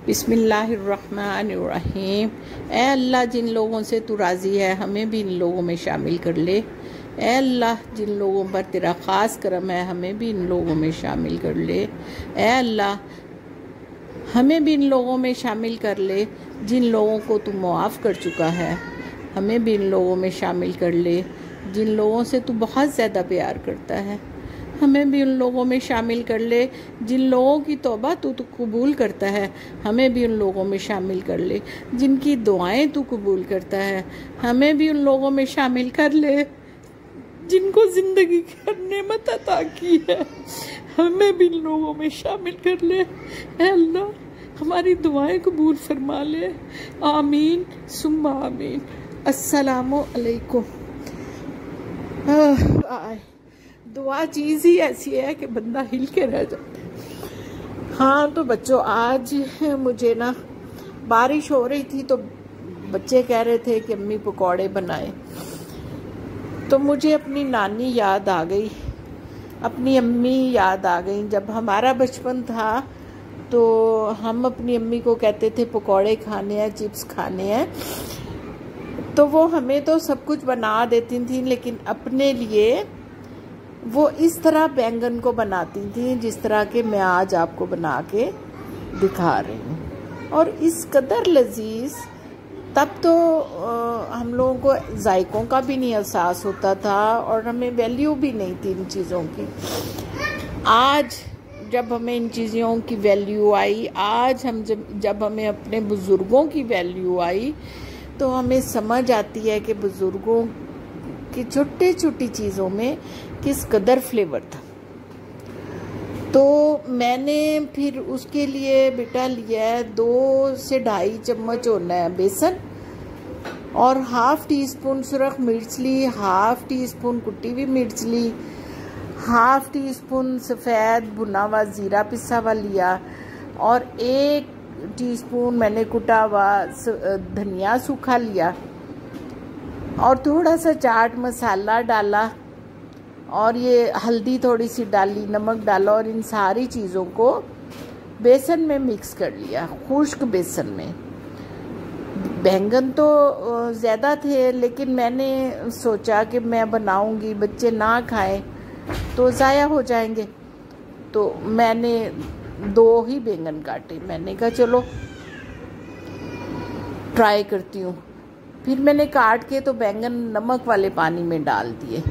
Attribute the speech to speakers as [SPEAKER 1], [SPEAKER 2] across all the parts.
[SPEAKER 1] बिस्मिल्लाहिर्रहमानिर्रहीम। ए अल्लाह, जिन लोगों से तू राज़ी है हमें भी इन लोगों में शामिल कर ले। ए अल्लाह, जिन लोगों पर तेरा ख़ास करम है हमें भी इन लोगों में शामिल कर ले। ए अल्लाह, हमें भी इन लोगों में शामिल कर ले जिन लोगों को तू मुआफ़ कर चुका है। हमें भी इन लोगों में शामिल कर ले जिन लोगों से तू बहुत ज़्यादा प्यार करता है। हमें भी उन लोगों में शामिल कर ले जिन लोगों की तौबा तू कबूल करता है। हमें भी उन लोगों में शामिल कर ले जिनकी दुआएं तू कबूल करता है। हमें भी उन लोगों में शामिल कर ले जिनको ज़िंदगी की नेमत अता की है। हमें भी इन लोगों में शामिल कर ले। ऐ अल्लाह, हमारी दुआएं कबूल फरमा ले। आमीन सुम्मा आमीन। अस्सलामु अलैकुम। दुआ चीज़ ही ऐसी है कि बंदा हिल के रह जाता है। हाँ तो बच्चों, आज मुझे ना बारिश हो रही थी तो बच्चे कह रहे थे कि अम्मी पकौड़े बनाए, तो मुझे अपनी नानी याद आ गई, अपनी अम्मी याद आ गई। जब हमारा बचपन था तो हम अपनी अम्मी को कहते थे पकौड़े खाने हैं, चिप्स खाने हैं, तो वो हमें तो सब कुछ बना देती थी, लेकिन अपने लिए वो इस तरह बैंगन को बनाती थी जिस तरह के मैं आज आपको बना के दिखा रही हूँ। और इस कदर लजीज, तब तो हम लोगों को जायकों का भी नहीं एहसास होता था और हमें वैल्यू भी नहीं थी इन चीज़ों की। आज जब हमें इन चीज़ों की वैल्यू आई, आज हम जब हमें अपने बुज़ुर्गों की वैल्यू आई, तो हमें समझ आती है कि बुज़ुर्गों की छोटी छोटी चीज़ों में किस कदर फ्लेवर था। तो मैंने फिर उसके लिए बेटा लिया है 2 से 2.5 चम्मच होना है बेसन, और ½ टीस्पून सुरख मिर्च ली, ½ टीस्पून कुटी हुई मिर्च ली, ½ टीस्पून सफ़ेद भुना हुआ ज़ीरा पिसा हुआ लिया, और 1 टीस्पून मैंने कुटा हुआ धनिया सूखा लिया, और थोड़ा सा चाट मसाला डाला, और ये हल्दी थोड़ी सी डाली, नमक डाला, और इन सारी चीज़ों को बेसन में मिक्स कर लिया, खुश्क बेसन में। बैंगन तो ज़्यादा थे, लेकिन मैंने सोचा कि मैं बनाऊंगी, बच्चे ना खाएं तो ज़ाया हो जाएंगे, तो मैंने 2 ही बैंगन काटे। मैंने कहा चलो ट्राई करती हूँ। फिर मैंने काट के तो बैंगन नमक वाले पानी में डाल दिए।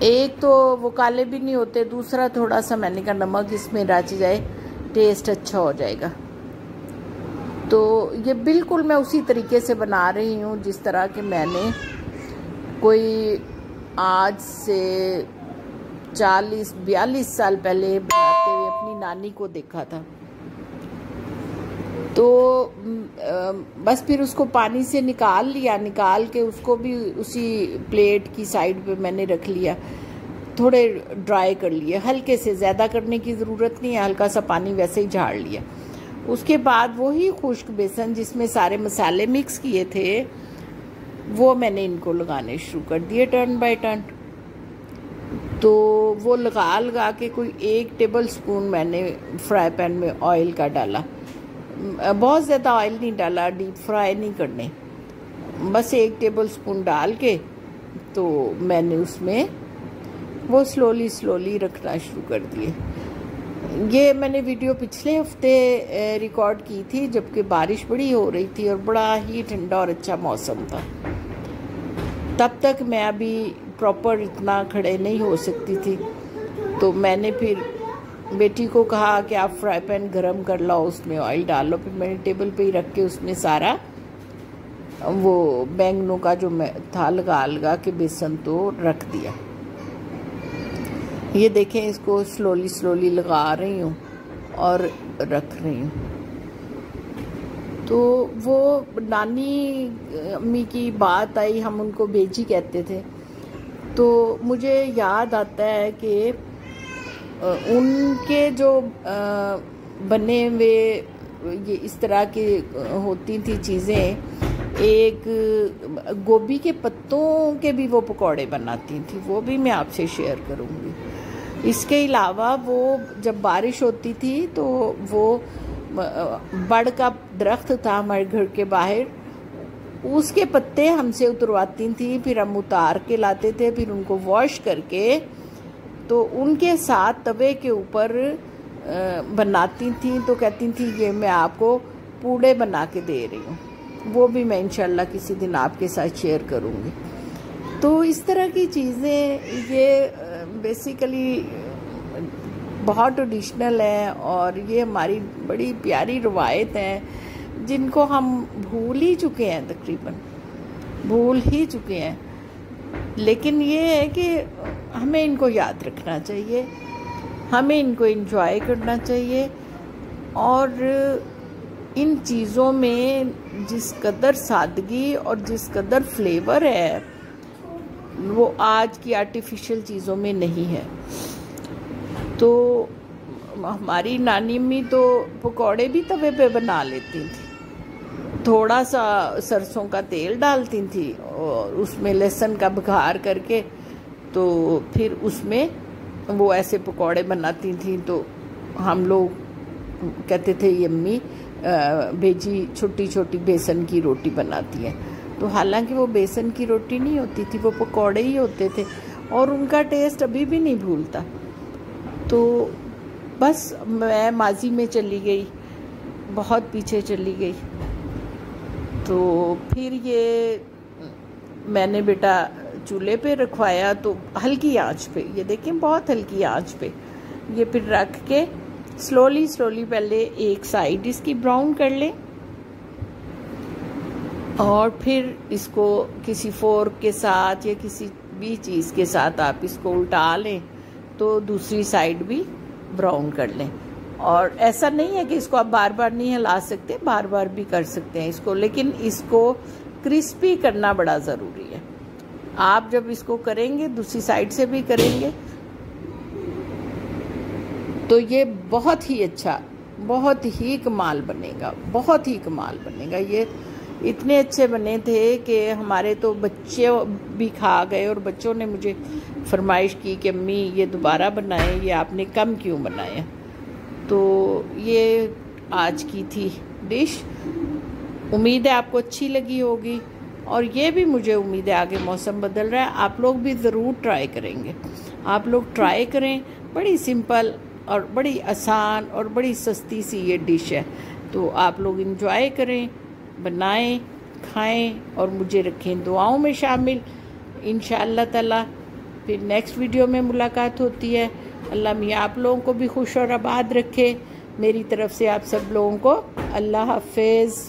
[SPEAKER 1] एक तो वो काले भी नहीं होते, दूसरा थोड़ा सा मैंने कहा नमक इसमें रच जाए, टेस्ट अच्छा हो जाएगा। तो ये बिल्कुल मैं उसी तरीके से बना रही हूँ जिस तरह के मैंने कोई आज से 40-42 साल पहले बनाते हुए अपनी नानी को देखा था। तो बस फिर उसको पानी से निकाल लिया, निकाल के उसको भी उसी प्लेट की साइड पे मैंने रख लिया, थोड़े ड्राई कर लिए, हल्के से, ज़्यादा करने की ज़रूरत नहीं है, हल्का सा पानी वैसे ही झाड़ लिया। उसके बाद वही खुश्क बेसन जिसमें सारे मसाले मिक्स किए थे वो मैंने इनको लगाने शुरू कर दिए टर्न बाय टर्न। तो वो लगा के कोई 1 टेबल स्पून मैंने फ्राई पैन में ऑयल का डाला, बहुत ज़्यादा ऑयल नहीं डाला, डीप फ्राई नहीं करने, बस 1 टेबल स्पून डाल के तो मैंने उसमें वो स्लोली रखना शुरू कर दिए। ये मैंने वीडियो पिछले हफ्ते रिकॉर्ड की थी जबकि बारिश बड़ी हो रही थी और बड़ा ही ठंडा और अच्छा मौसम था। तब तक मैं अभी प्रॉपर इतना खड़े नहीं हो सकती थी, तो मैंने फिर बेटी को कहा कि आप फ्राई पैन गरम कर लो, उसमें ऑयल डालो। फिर मैंने टेबल पे ही रख के उसमें सारा वो बैंगनों का जो मैं था लगा के बेसन तो रख दिया। ये देखें, इसको स्लोली लगा रही हूँ और रख रही हूँ। तो वो नानी अम्मी की बात आई, हम उनको बेजी कहते थे, तो मुझे याद आता है कि उनके जो बने हुए ये इस तरह की होती थी चीज़ें, एक गोभी के पत्तों के भी वो पकौड़े बनाती थी, वो भी मैं आपसे शेयर करूँगी। इसके अलावा वो जब बारिश होती थी तो वो बड़ का दरख्त था हमारे घर के बाहर, उसके पत्ते हमसे उतरवाती थी, फिर हम उतार के लाते थे, फिर उनको वॉश करके तो उनके साथ तवे के ऊपर बनाती थी। तो कहती थी ये मैं आपको पूड़े बना के दे रही हूँ, वो भी मैं इंशाल्लाह किसी दिन आपके साथ शेयर करूँगी। तो इस तरह की चीज़ें ये बेसिकली बहुत ट्रेडिशनल है और ये हमारी बड़ी प्यारी रवायत हैं जिनको हम भूल ही चुके हैं, तकरीबन भूल ही चुके हैं। लेकिन ये है कि हमें इनको याद रखना चाहिए, हमें इनको एंजॉय करना चाहिए और इन चीज़ों में जिस कदर सादगी और जिस कदर फ्लेवर है वो आज की आर्टिफिशियल चीज़ों में नहीं है। तो हमारी नानी अम्मी तो पकौड़े भी तवे पे बना लेती थी, थोड़ा सा सरसों का तेल डालती थी और उसमें लहसुन का बघार करके तो फिर उसमें वो ऐसे पकौड़े बनाती थी। तो हम लोग कहते थे ये अम्मी भेजी छोटी छोटी बेसन की रोटी बनाती है। तो हालांकि वो बेसन की रोटी नहीं होती थी, वो पकौड़े ही होते थे और उनका टेस्ट अभी भी नहीं भूलता। तो बस मैं माजी में चली गई, बहुत पीछे चली गई। तो फिर ये मैंने बेटा चूल्हे पे रखवाया, तो हल्की आंच पे, ये देखें बहुत हल्की आंच पे ये फिर रख के स्लोली स्लोली पहले एक साइड इसकी ब्राउन कर लें और फिर इसको किसी फोर्क के साथ या किसी भी चीज़ के साथ आप इसको उल्टा लें तो दूसरी साइड भी ब्राउन कर लें। और ऐसा नहीं है कि इसको आप बार बार नहीं हिला सकते, बार बार भी कर सकते हैं इसको, लेकिन इसको क्रिस्पी करना बड़ा ज़रूरी है। आप जब इसको करेंगे दूसरी साइड से भी करेंगे तो ये बहुत ही अच्छा, बहुत ही कमाल बनेगा, बहुत ही कमाल बनेगा। ये इतने अच्छे बने थे कि हमारे तो बच्चे भी खा गए और बच्चों ने मुझे फरमाइश की कि अम्मी ये दोबारा बनाएं, ये आपने कम क्यों बनाया। तो ये आज की थी डिश, उम्मीद है आपको अच्छी लगी होगी और ये भी मुझे उम्मीद है आगे मौसम बदल रहा है, आप लोग भी ज़रूर ट्राई करेंगे। आप लोग ट्राई करें, बड़ी सिंपल और बड़ी आसान और बड़ी सस्ती सी ये डिश है। तो आप लोग इंजॉय करें, बनाएं, खाएं और मुझे रखें दुआओं में शामिल। इंशाअल्लाह ताला फिर नेक्स्ट वीडियो में मुलाकात होती है। अल्लाह मियाँ आप लोगों को भी खुश और आबाद रखे। मेरी तरफ से आप सब लोगों को अल्लाह हाफिज़।